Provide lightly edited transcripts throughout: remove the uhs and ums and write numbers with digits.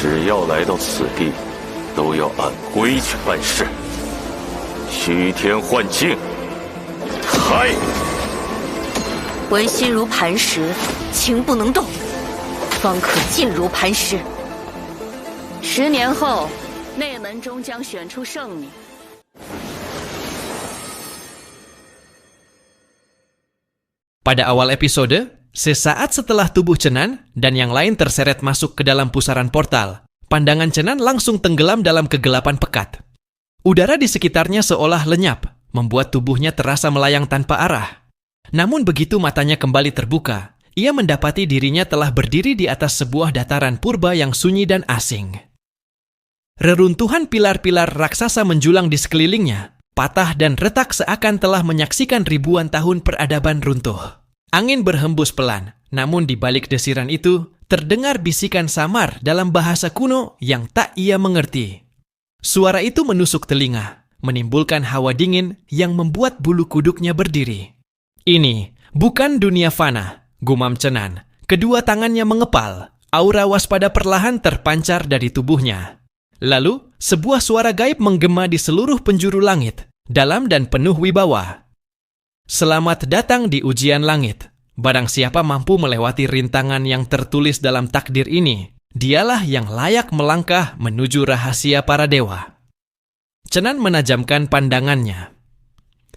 只要来到此地，都要按规矩办事。虚天幻境，开！唯心如磐石，情不能动，方可进如磐石。10年后，内门终将选出圣女。Pada awal episode, sesaat setelah tubuh Chenan dan yang lain terseret masuk ke dalam pusaran portal, pandangan Chenan langsung tenggelam dalam kegelapan pekat. Udara di sekitarnya seolah lenyap, membuat tubuhnya terasa melayang tanpa arah. Namun begitu matanya kembali terbuka, ia mendapati dirinya telah berdiri di atas sebuah dataran purba yang sunyi dan asing. Reruntuhan pilar-pilar raksasa menjulang di sekelilingnya, patah dan retak seakan telah menyaksikan ribuan tahun peradaban runtuh. Angin berhembus pelan, namun di balik desiran itu, terdengar bisikan samar dalam bahasa kuno yang tak ia mengerti. Suara itu menusuk telinga, menimbulkan hawa dingin yang membuat bulu kuduknya berdiri. Ini bukan dunia fana, gumam Chenan. Kedua tangannya mengepal, aura waspada perlahan terpancar dari tubuhnya. Lalu, sebuah suara gaib menggema di seluruh penjuru langit, dalam dan penuh wibawa. Selamat datang di ujian langit. Barang siapa mampu melewati rintangan yang tertulis dalam takdir ini, dialah yang layak melangkah menuju rahasia para dewa. Chenan menajamkan pandangannya.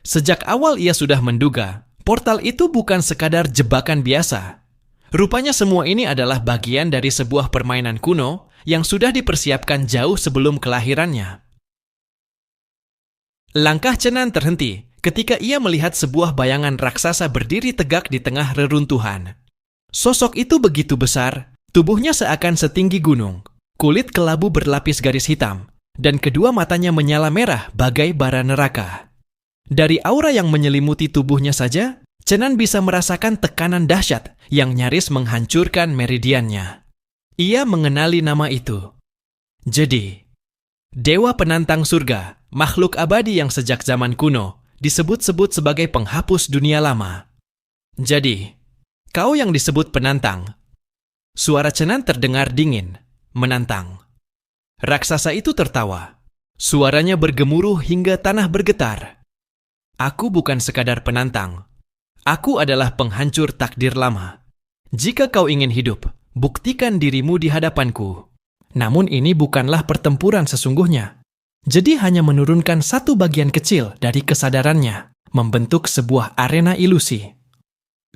Sejak awal ia sudah menduga, portal itu bukan sekadar jebakan biasa. Rupanya semua ini adalah bagian dari sebuah permainan kuno yang sudah dipersiapkan jauh sebelum kelahirannya. Langkah Chenan terhenti ketika ia melihat sebuah bayangan raksasa berdiri tegak di tengah reruntuhan. Sosok itu begitu besar, tubuhnya seakan setinggi gunung, kulit kelabu berlapis garis hitam, dan kedua matanya menyala merah bagai bara neraka. Dari aura yang menyelimuti tubuhnya saja, Chenan bisa merasakan tekanan dahsyat yang nyaris menghancurkan meridiannya. Ia mengenali nama itu. Jadi, Dewa Penantang Surga, makhluk abadi yang sejak zaman kuno disebut-sebut sebagai penghapus dunia lama. Jadi, kau yang disebut penantang. Suara Chenan terdengar dingin, menantang. Raksasa itu tertawa. Suaranya bergemuruh hingga tanah bergetar. Aku bukan sekadar penantang. Aku adalah penghancur takdir lama. Jika kau ingin hidup, buktikan dirimu di hadapanku. Namun ini bukanlah pertempuran sesungguhnya. Jadi hanya menurunkan satu bagian kecil dari kesadarannya, membentuk sebuah arena ilusi.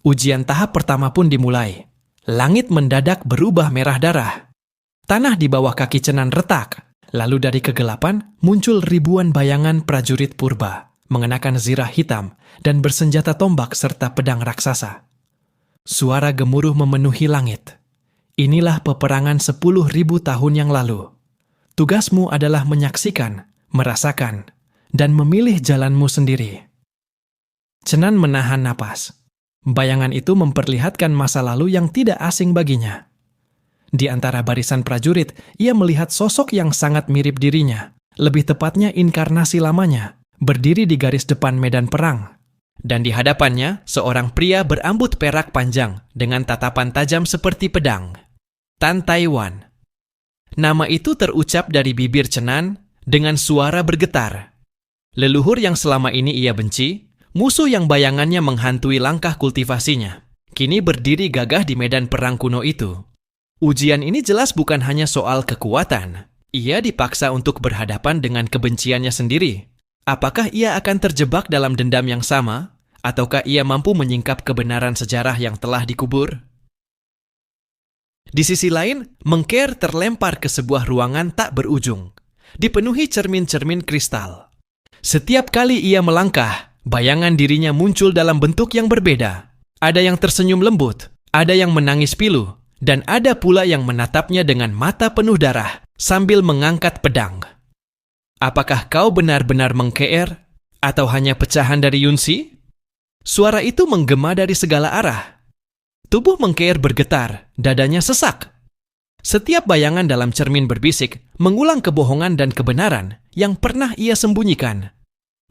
Ujian tahap pertama pun dimulai. Langit mendadak berubah merah darah. Tanah di bawah kaki Chenan retak. Lalu dari kegelapan muncul ribuan bayangan prajurit purba, mengenakan zirah hitam dan bersenjata tombak serta pedang raksasa. Suara gemuruh memenuhi langit. Inilah peperangan 10.000 tahun yang lalu. Tugasmu adalah menyaksikan, merasakan, dan memilih jalanmu sendiri. Chenan menahan napas. Bayangan itu memperlihatkan masa lalu yang tidak asing baginya. Di antara barisan prajurit, ia melihat sosok yang sangat mirip dirinya, lebih tepatnya inkarnasi lamanya, berdiri di garis depan medan perang. Dan di hadapannya, seorang pria berambut perak panjang dengan tatapan tajam seperti pedang. Tan Taiwan. Nama itu terucap dari bibir Chenan dengan suara bergetar. Leluhur yang selama ini ia benci, musuh yang bayangannya menghantui langkah kultivasinya, kini berdiri gagah di medan perang kuno itu. Ujian ini jelas bukan hanya soal kekuatan. Ia dipaksa untuk berhadapan dengan kebenciannya sendiri. Apakah ia akan terjebak dalam dendam yang sama, ataukah ia mampu menyingkap kebenaran sejarah yang telah dikubur? Di sisi lain, Mengker terlempar ke sebuah ruangan tak berujung, dipenuhi cermin-cermin kristal. Setiap kali ia melangkah, bayangan dirinya muncul dalam bentuk yang berbeda. Ada yang tersenyum lembut, ada yang menangis pilu, dan ada pula yang menatapnya dengan mata penuh darah sambil mengangkat pedang. Apakah kau benar-benar Mengker, atau hanya pecahan dari Yunsi? Suara itu menggema dari segala arah. Tubuh Mengker bergetar, dadanya sesak. Setiap bayangan dalam cermin berbisik, mengulang kebohongan dan kebenaran yang pernah ia sembunyikan.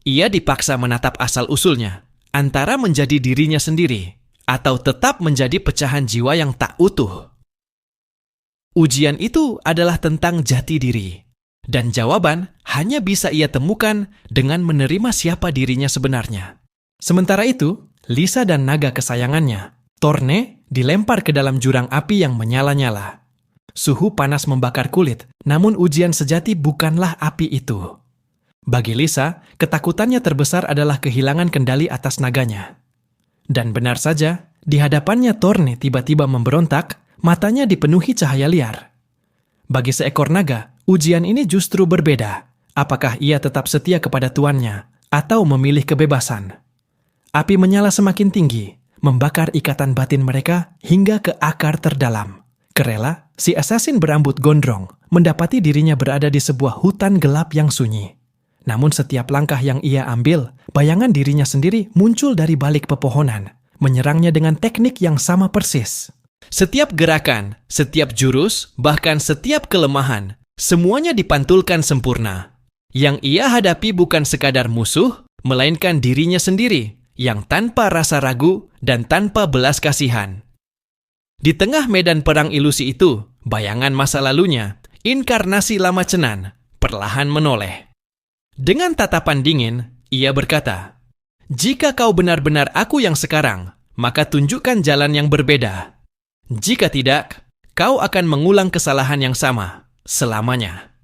Ia dipaksa menatap asal-usulnya, antara menjadi dirinya sendiri, atau tetap menjadi pecahan jiwa yang tak utuh. Ujian itu adalah tentang jati diri. Dan jawaban hanya bisa ia temukan dengan menerima siapa dirinya sebenarnya. Sementara itu, Lisa dan naga kesayangannya, Torne, dilempar ke dalam jurang api yang menyala-nyala. Suhu panas membakar kulit, namun ujian sejati bukanlah api itu. Bagi Lisa, ketakutannya terbesar adalah kehilangan kendali atas naganya. Dan benar saja, di hadapannya Torne tiba-tiba memberontak, matanya dipenuhi cahaya liar. Bagi seekor naga, ujian ini justru berbeda. Apakah ia tetap setia kepada tuannya, atau memilih kebebasan? Api menyala semakin tinggi, membakar ikatan batin mereka hingga ke akar terdalam. Kerela, si assassin berambut gondrong, mendapati dirinya berada di sebuah hutan gelap yang sunyi. Namun setiap langkah yang ia ambil, bayangan dirinya sendiri muncul dari balik pepohonan, menyerangnya dengan teknik yang sama persis. Setiap gerakan, setiap jurus, bahkan setiap kelemahan, semuanya dipantulkan sempurna. Yang ia hadapi bukan sekadar musuh, melainkan dirinya sendiri, yang tanpa rasa ragu dan tanpa belas kasihan. Di tengah medan perang ilusi itu, bayangan masa lalunya, inkarnasi lama Cenan, perlahan menoleh. Dengan tatapan dingin, ia berkata, "Jika kau benar-benar aku yang sekarang, maka tunjukkan jalan yang berbeda. Jika tidak, kau akan mengulang kesalahan yang sama, selamanya."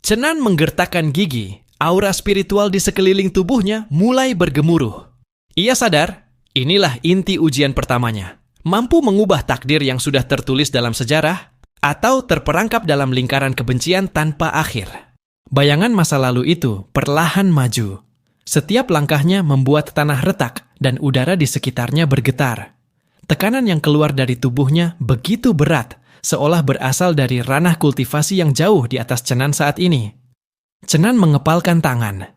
Cenan menggertakkan gigi, aura spiritual di sekeliling tubuhnya mulai bergemuruh. Ia sadar, inilah inti ujian pertamanya. Mampu mengubah takdir yang sudah tertulis dalam sejarah, atau terperangkap dalam lingkaran kebencian tanpa akhir. Bayangan masa lalu itu perlahan maju. Setiap langkahnya membuat tanah retak dan udara di sekitarnya bergetar. Tekanan yang keluar dari tubuhnya begitu berat, seolah berasal dari ranah kultivasi yang jauh di atas Cenan saat ini. Cenan mengepalkan tangan.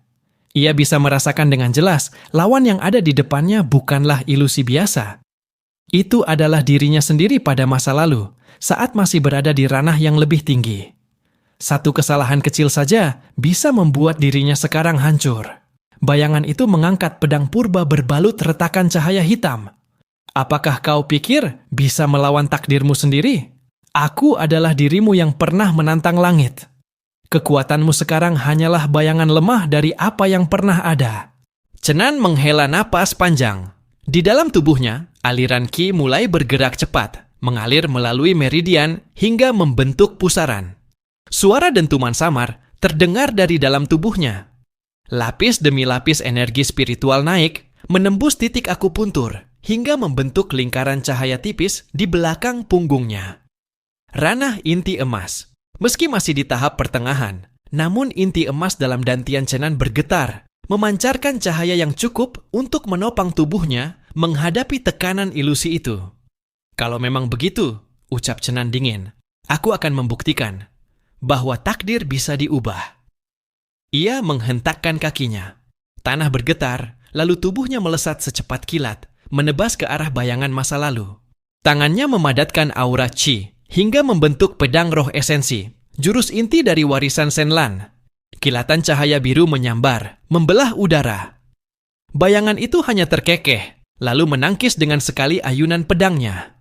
Ia bisa merasakan dengan jelas lawan yang ada di depannya bukanlah ilusi biasa. Itu adalah dirinya sendiri pada masa lalu, saat masih berada di ranah yang lebih tinggi. Satu kesalahan kecil saja bisa membuat dirinya sekarang hancur. Bayangan itu mengangkat pedang purba berbalut retakan cahaya hitam. Apakah kau pikir bisa melawan takdirmu sendiri? Aku adalah dirimu yang pernah menantang langit. Kekuatanmu sekarang hanyalah bayangan lemah dari apa yang pernah ada. Cenan menghela napas panjang. Di dalam tubuhnya, aliran Qi mulai bergerak cepat, mengalir melalui meridian hingga membentuk pusaran. Suara dentuman samar terdengar dari dalam tubuhnya. Lapis demi lapis energi spiritual naik, menembus titik akupuntur, hingga membentuk lingkaran cahaya tipis di belakang punggungnya. Ranah inti emas. Meski masih di tahap pertengahan, namun inti emas dalam dantian Cenan bergetar, memancarkan cahaya yang cukup untuk menopang tubuhnya menghadapi tekanan ilusi itu. Kalau memang begitu, ucap Cenan dingin, aku akan membuktikan bahwa takdir bisa diubah. Ia menghentakkan kakinya. Tanah bergetar, lalu tubuhnya melesat secepat kilat, menebas ke arah bayangan masa lalu. Tangannya memadatkan aura Qi, hingga membentuk pedang roh esensi, jurus inti dari warisan Senlan. Kilatan cahaya biru menyambar, membelah udara. Bayangan itu hanya terkekeh, lalu menangkis dengan sekali ayunan pedangnya.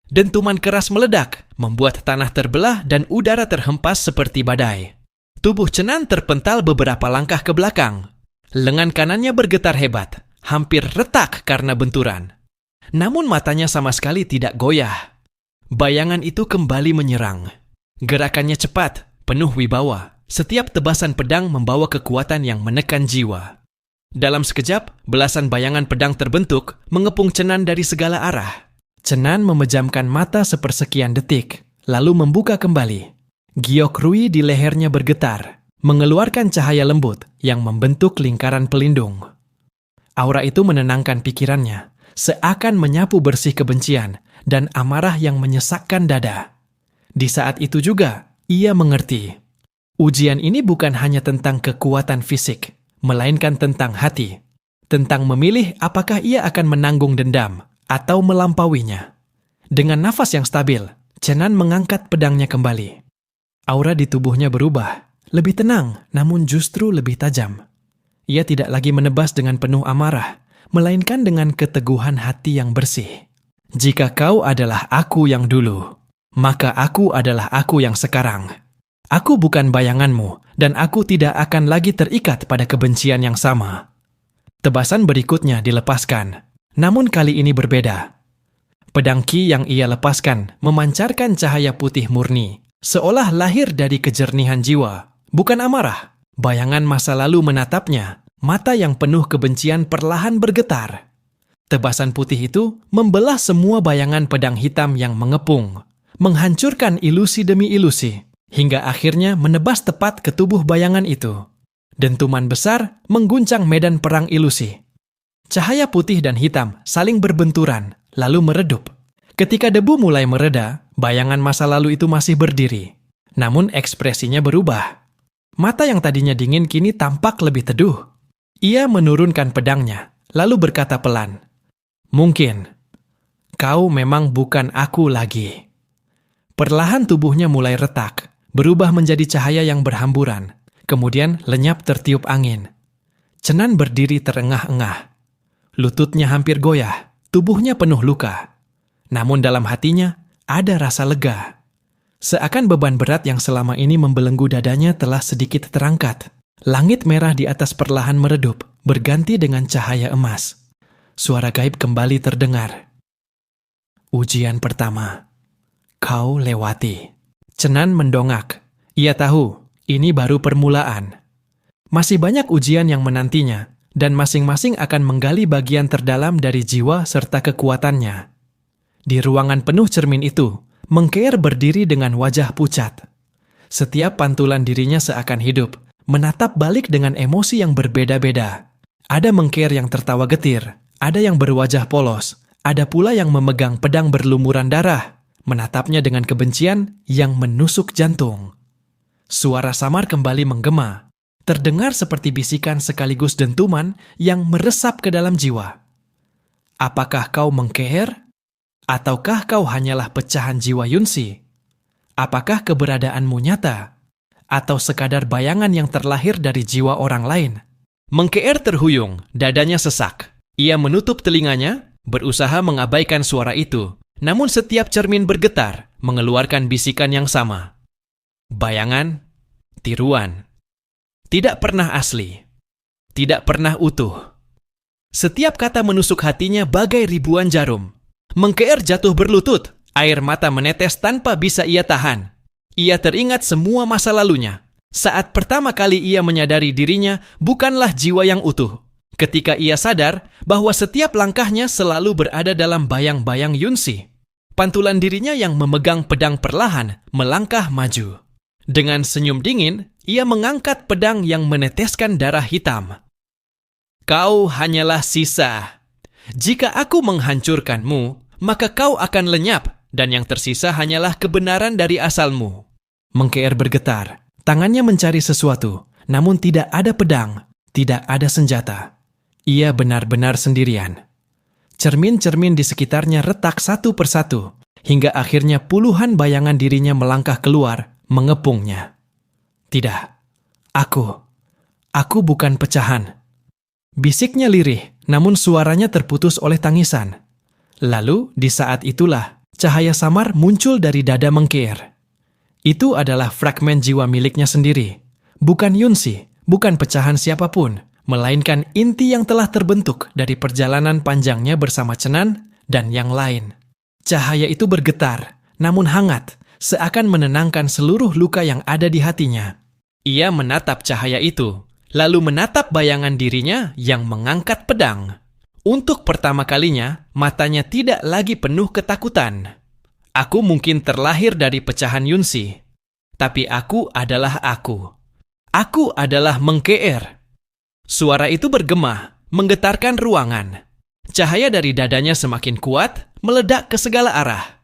Dentuman keras meledak, membuat tanah terbelah dan udara terhempas seperti badai. Tubuh Cenan terpental beberapa langkah ke belakang. Lengan kanannya bergetar hebat, hampir retak karena benturan. Namun matanya sama sekali tidak goyah. Bayangan itu kembali menyerang. Gerakannya cepat, penuh wibawa. Setiap tebasan pedang membawa kekuatan yang menekan jiwa. Dalam sekejap, belasan bayangan pedang terbentuk, mengepung Cenan dari segala arah. Cenan memejamkan mata sepersekian detik, lalu membuka kembali. Giok Rui di lehernya bergetar, mengeluarkan cahaya lembut yang membentuk lingkaran pelindung. Aura itu menenangkan pikirannya, seakan menyapu bersih kebencian dan amarah yang menyesakkan dada. Di saat itu juga, ia mengerti. Ujian ini bukan hanya tentang kekuatan fisik, melainkan tentang hati. Tentang memilih apakah ia akan menanggung dendam atau melampauinya. Dengan nafas yang stabil, Cenan mengangkat pedangnya kembali. Aura di tubuhnya berubah, lebih tenang namun justru lebih tajam. Ia tidak lagi menebas dengan penuh amarah, melainkan dengan keteguhan hati yang bersih. Jika kau adalah aku yang dulu, maka aku adalah aku yang sekarang. Aku bukan bayanganmu, dan aku tidak akan lagi terikat pada kebencian yang sama. Tebasan berikutnya dilepaskan, namun kali ini berbeda. Pedang Ki yang ia lepaskan memancarkan cahaya putih murni, seolah lahir dari kejernihan jiwa, bukan amarah. Bayangan masa lalu menatapnya, mata yang penuh kebencian perlahan bergetar. Tebasan putih itu membelah semua bayangan pedang hitam yang mengepung, menghancurkan ilusi demi ilusi, hingga akhirnya menebas tepat ke tubuh bayangan itu. Dentuman besar mengguncang medan perang ilusi. Cahaya putih dan hitam saling berbenturan, lalu meredup. Ketika debu mulai mereda, bayangan masa lalu itu masih berdiri. Namun ekspresinya berubah. Mata yang tadinya dingin kini tampak lebih teduh. Ia menurunkan pedangnya, lalu berkata pelan, "Mungkin, kau memang bukan aku lagi." Perlahan tubuhnya mulai retak, berubah menjadi cahaya yang berhamburan, kemudian lenyap tertiup angin. Cenan berdiri terengah-engah. Lututnya hampir goyah, tubuhnya penuh luka. Namun dalam hatinya ada rasa lega. Seakan beban berat yang selama ini membelenggu dadanya telah sedikit terangkat. Langit merah di atas perlahan meredup, berganti dengan cahaya emas. Suara gaib kembali terdengar. Ujian pertama. Kau lewati. Cenan mendongak. Ia tahu, ini baru permulaan. Masih banyak ujian yang menantinya, dan masing-masing akan menggali bagian terdalam dari jiwa serta kekuatannya. Di ruangan penuh cermin itu, Mengkeer berdiri dengan wajah pucat. Setiap pantulan dirinya seakan hidup, menatap balik dengan emosi yang berbeda-beda. Ada Mengkeer yang tertawa getir, ada yang berwajah polos, ada pula yang memegang pedang berlumuran darah, menatapnya dengan kebencian yang menusuk jantung. Suara samar kembali menggema, terdengar seperti bisikan sekaligus dentuman yang meresap ke dalam jiwa. Apakah kau Mengkeer? Ataukah kau hanyalah pecahan jiwa Yunsi? Apakah keberadaanmu nyata? Atau sekadar bayangan yang terlahir dari jiwa orang lain? Mengkeer terhuyung, dadanya sesak. Ia menutup telinganya, berusaha mengabaikan suara itu. Namun setiap cermin bergetar, mengeluarkan bisikan yang sama. Bayangan, tiruan. Tidak pernah asli. Tidak pernah utuh. Setiap kata menusuk hatinya bagai ribuan jarum. Mengkeer jatuh berlutut, air mata menetes tanpa bisa ia tahan. Ia teringat semua masa lalunya. Saat pertama kali ia menyadari dirinya bukanlah jiwa yang utuh. Ketika ia sadar bahwa setiap langkahnya selalu berada dalam bayang-bayang Yunsi. Pantulan dirinya yang memegang pedang perlahan melangkah maju. Dengan senyum dingin, ia mengangkat pedang yang meneteskan darah hitam. Kau hanyalah sisa. Jika aku menghancurkanmu, maka kau akan lenyap, dan yang tersisa hanyalah kebenaran dari asalmu. Mengkeer bergetar, tangannya mencari sesuatu, namun tidak ada pedang, tidak ada senjata. Ia benar-benar sendirian. Cermin-cermin di sekitarnya retak satu persatu, hingga akhirnya puluhan bayangan dirinya melangkah keluar, mengepungnya. Tidak, aku bukan pecahan. Bisiknya lirih, namun suaranya terputus oleh tangisan. Lalu, di saat itulah, cahaya samar muncul dari dada Mengkeer. Itu adalah fragmen jiwa miliknya sendiri. Bukan Yunsi, bukan pecahan siapapun, melainkan inti yang telah terbentuk dari perjalanan panjangnya bersama Cenan dan yang lain. Cahaya itu bergetar, namun hangat, seakan menenangkan seluruh luka yang ada di hatinya. Ia menatap cahaya itu, lalu menatap bayangan dirinya yang mengangkat pedang. Untuk pertama kalinya, matanya tidak lagi penuh ketakutan. Aku mungkin terlahir dari pecahan Yunsi, tapi aku adalah aku. Aku adalah Mengkeer. Suara itu bergema, menggetarkan ruangan. Cahaya dari dadanya semakin kuat, meledak ke segala arah.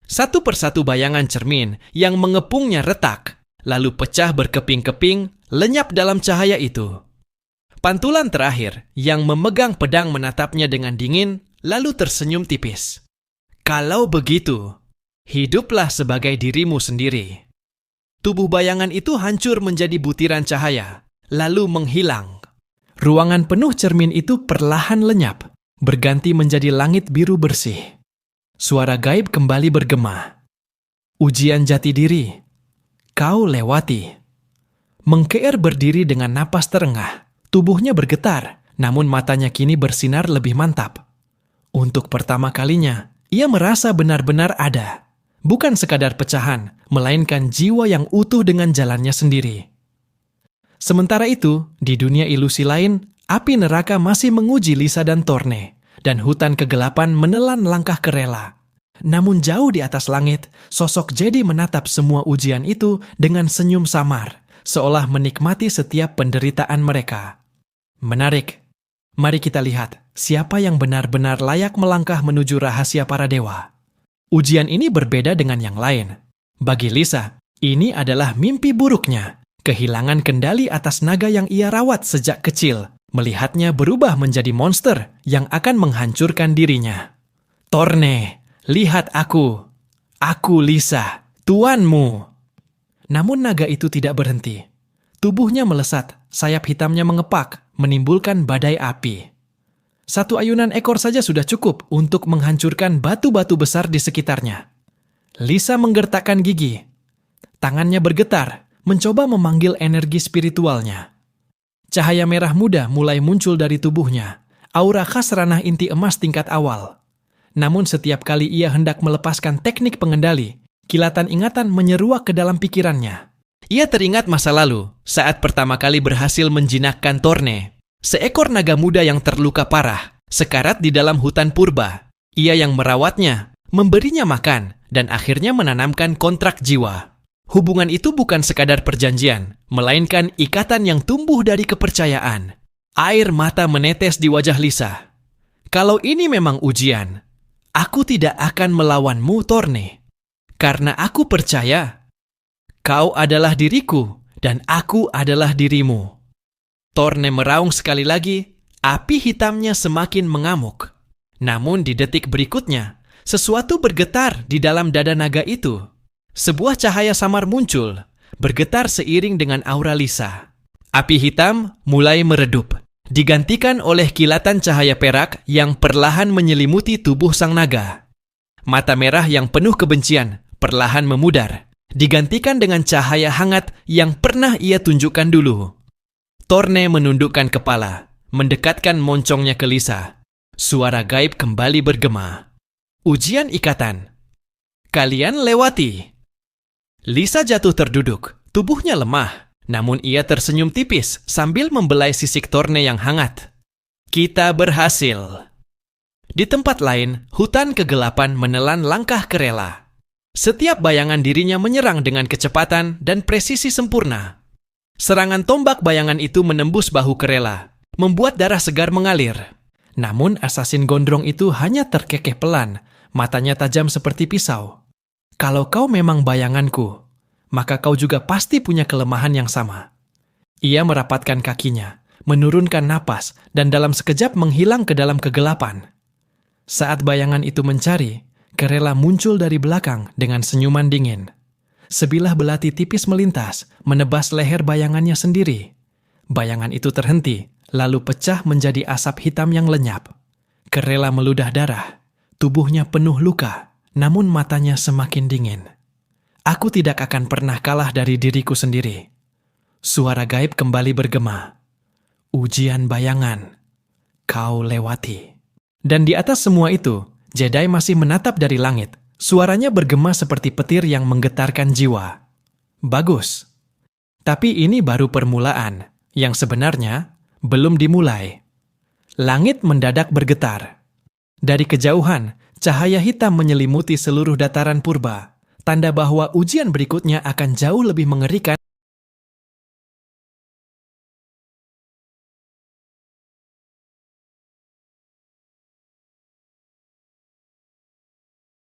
Satu persatu bayangan cermin yang mengepungnya retak, lalu pecah berkeping-keping, lenyap dalam cahaya itu. Pantulan terakhir yang memegang pedang menatapnya dengan dingin, lalu tersenyum tipis. Kalau begitu, hiduplah sebagai dirimu sendiri. Tubuh bayangan itu hancur menjadi butiran cahaya, lalu menghilang. Ruangan penuh cermin itu perlahan lenyap, berganti menjadi langit biru bersih. Suara gaib kembali bergema. Ujian jati diri. Kau lewati. Mengkeer berdiri dengan napas terengah. Tubuhnya bergetar, namun matanya kini bersinar lebih mantap. Untuk pertama kalinya, ia merasa benar-benar ada. Bukan sekadar pecahan, melainkan jiwa yang utuh dengan jalannya sendiri. Sementara itu, di dunia ilusi lain, api neraka masih menguji Lisa dan Thorne, dan hutan kegelapan menelan langkah Kerela. Namun jauh di atas langit, sosok Jedi menatap semua ujian itu dengan senyum samar, seolah menikmati setiap penderitaan mereka. Menarik. Mari kita lihat siapa yang benar-benar layak melangkah menuju rahasia para dewa. Ujian ini berbeda dengan yang lain. Bagi Lisa, ini adalah mimpi buruknya. Kehilangan kendali atas naga yang ia rawat sejak kecil, melihatnya berubah menjadi monster yang akan menghancurkan dirinya. Thorne, lihat aku. Aku Lisa, tuanmu. Namun naga itu tidak berhenti. Tubuhnya melesat, sayap hitamnya mengepak, menimbulkan badai api. Satu ayunan ekor saja sudah cukup untuk menghancurkan batu-batu besar di sekitarnya. Lisa menggertakkan gigi. Tangannya bergetar, mencoba memanggil energi spiritualnya. Cahaya merah muda mulai muncul dari tubuhnya, aura khas ranah inti emas tingkat awal. Namun setiap kali ia hendak melepaskan teknik pengendali, kilatan ingatan menyeruak ke dalam pikirannya. Ia teringat masa lalu, saat pertama kali berhasil menjinakkan Thorne, seekor naga muda yang terluka parah, sekarat di dalam hutan purba. Ia yang merawatnya, memberinya makan, dan akhirnya menanamkan kontrak jiwa. Hubungan itu bukan sekadar perjanjian, melainkan ikatan yang tumbuh dari kepercayaan. Air mata menetes di wajah Lisa. Kalau ini memang ujian, aku tidak akan melawanmu, Thorne. Karena aku percaya, kau adalah diriku, dan aku adalah dirimu. Thorne meraung sekali lagi, api hitamnya semakin mengamuk. Namun di detik berikutnya, sesuatu bergetar di dalam dada naga itu. Sebuah cahaya samar muncul, bergetar seiring dengan aura Lisa. Api hitam mulai meredup, digantikan oleh kilatan cahaya perak yang perlahan menyelimuti tubuh sang naga. Mata merah yang penuh kebencian perlahan memudar, digantikan dengan cahaya hangat yang pernah ia tunjukkan dulu. Thorne menundukkan kepala, mendekatkan moncongnya ke Lisa. Suara gaib kembali bergema. Ujian ikatan. Kalian lewati. Lisa jatuh terduduk, tubuhnya lemah, namun ia tersenyum tipis sambil membelai sisik Thorne yang hangat. Kita berhasil. Di tempat lain, hutan kegelapan menelan langkah Kerela. Setiap bayangan dirinya menyerang dengan kecepatan dan presisi sempurna. Serangan tombak bayangan itu menembus bahu Kerela, membuat darah segar mengalir. Namun asasin gondrong itu hanya terkekeh pelan, matanya tajam seperti pisau. Kalau kau memang bayanganku, maka kau juga pasti punya kelemahan yang sama. Ia merapatkan kakinya, menurunkan napas, dan dalam sekejap menghilang ke dalam kegelapan. Saat bayangan itu mencari, Kerela muncul dari belakang dengan senyuman dingin. Sebilah belati tipis melintas, menebas leher bayangannya sendiri. Bayangan itu terhenti, lalu pecah menjadi asap hitam yang lenyap. Kerela meludah darah, tubuhnya penuh luka, namun matanya semakin dingin. Aku tidak akan pernah kalah dari diriku sendiri. Suara gaib kembali bergema. Ujian bayangan, kau lewati. Dan di atas semua itu, Jedi masih menatap dari langit. Suaranya bergema seperti petir yang menggetarkan jiwa. Bagus. Tapi ini baru permulaan, yang sebenarnya belum dimulai. Langit mendadak bergetar. Dari kejauhan, cahaya hitam menyelimuti seluruh dataran purba, tanda bahwa ujian berikutnya akan jauh lebih mengerikan.